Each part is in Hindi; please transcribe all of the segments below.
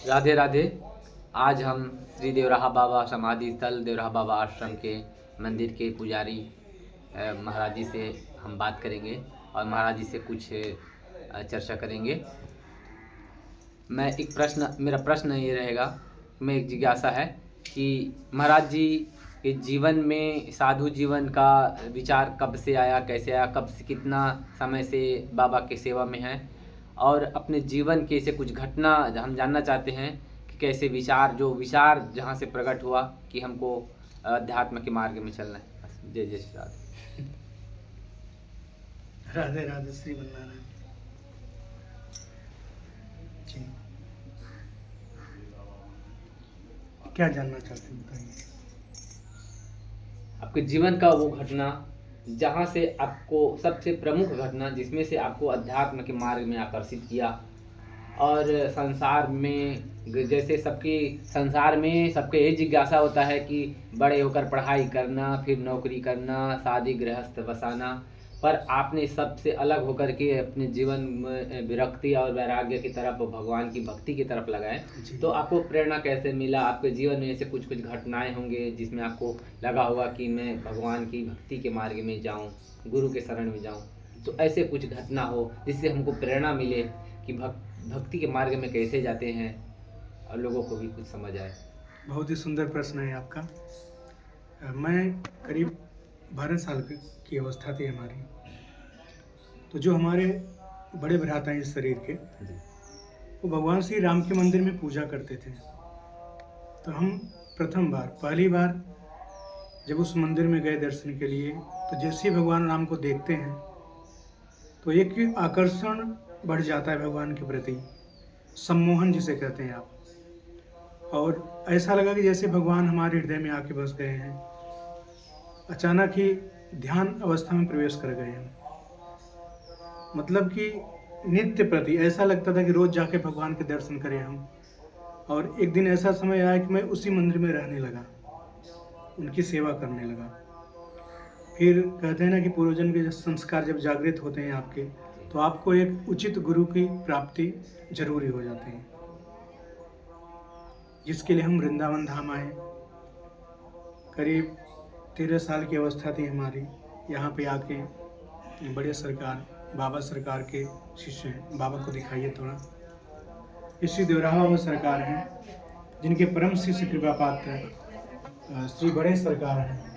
राधे राधे। आज हम श्री देवराहा बाबा समाधि स्थल देवराहा बाबा आश्रम के मंदिर के पुजारी महाराज जी से हम बात करेंगे और महाराज जी से कुछ चर्चा करेंगे। मेरा प्रश्न ये रहेगा, मैं एक जिज्ञासा है कि महाराज जी के जीवन में साधु जीवन का विचार कब से आया, कैसे आया, कब से कितना समय से बाबा के सेवा में हैं, और अपने जीवन के से कुछ घटना हम जानना चाहते हैं कि कैसे विचार जहाँ से प्रकट हुआ कि हमको अध्यात्म के मार्ग में चलना है। जय जय श्री राधे। राधे राधे श्री नारायण जी। क्या जानना चाहते हैं बताइए। आपके जीवन का वो घटना जहाँ से आपको सबसे प्रमुख घटना जिसमें से आपको अध्यात्म के मार्ग में आकर्षित किया, और संसार में जैसे संसार में सबके ये जिज्ञासा होता है कि बड़े होकर पढ़ाई करना, फिर नौकरी करना, शादी गृहस्थ बसाना, पर आपने सबसे अलग होकर के अपने जीवन में विरक्ति और वैराग्य की तरफ, भगवान की भक्ति की तरफ लगाए। तो आपको प्रेरणा कैसे मिला? आपके जीवन में ऐसे कुछ घटनाएं होंगे जिसमें आपको लगा होगा कि मैं भगवान की भक्ति के मार्ग में जाऊं, गुरु के शरण में जाऊं। तो ऐसे कुछ घटना हो जिससे हमको प्रेरणा मिले कि भक्ति के मार्ग में कैसे जाते हैं और लोगों को भी कुछ समझ आए। बहुत ही सुंदर प्रश्न है आपका। मैं करीब 12 साल की अवस्था थी हमारी, तो जो हमारे बड़े भ्राता हैं इस शरीर के, वो भगवान श्री राम के मंदिर में पूजा करते थे। तो हम पहली बार जब उस मंदिर में गए दर्शन के लिए, तो जैसे ही भगवान राम को देखते हैं तो एक आकर्षण बढ़ जाता है भगवान के प्रति, सम्मोहन जिसे कहते हैं आप। और ऐसा लगा कि जैसे भगवान हमारे हृदय में आके बस गए हैं। अचानक ही ध्यान अवस्था में प्रवेश कर गए हैं। मतलब कि नित्य प्रति ऐसा लगता था कि रोज जाके भगवान के दर्शन करें हम। और एक दिन ऐसा समय आया कि मैं उसी मंदिर में रहने लगा, उनकी सेवा करने लगा। फिर कहते हैं ना कि पूर्वजन्म के संस्कार जब जागृत होते हैं आपके, तो आपको एक उचित गुरु की प्राप्ति जरूरी हो जाती है, जिसके लिए हम वृंदावन धाम आए। करीब 13 साल की अवस्था थी हमारी। यहाँ पे आके बड़े सरकार, बाबा सरकार के शिष्य हैं, बाबा को दिखाइए थोड़ा। श्री देवराहा बाबा सरकार हैं, जिनके परम शिष्य कृपा पात्र श्री बड़े सरकार हैं।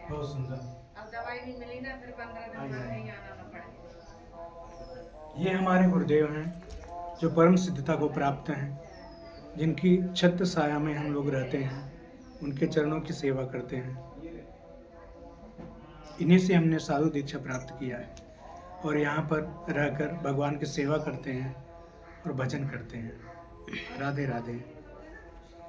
बहुत सुंदर। अब दवाई भी मिली ना, फिर 15 दिन बाद नहीं आना पड़ेगा। ये हमारे गुरुदेव हैं जो परम सिद्धता को प्राप्त हैं, जिनकी छत्र छाया में हम लोग रहते हैं, उनके चरणों की सेवा करते हैं। इन्हीं से हमने साधु दीक्षा प्राप्त किया है और यहाँ पर रहकर भगवान की सेवा करते हैं और भजन करते हैं। राधे राधे।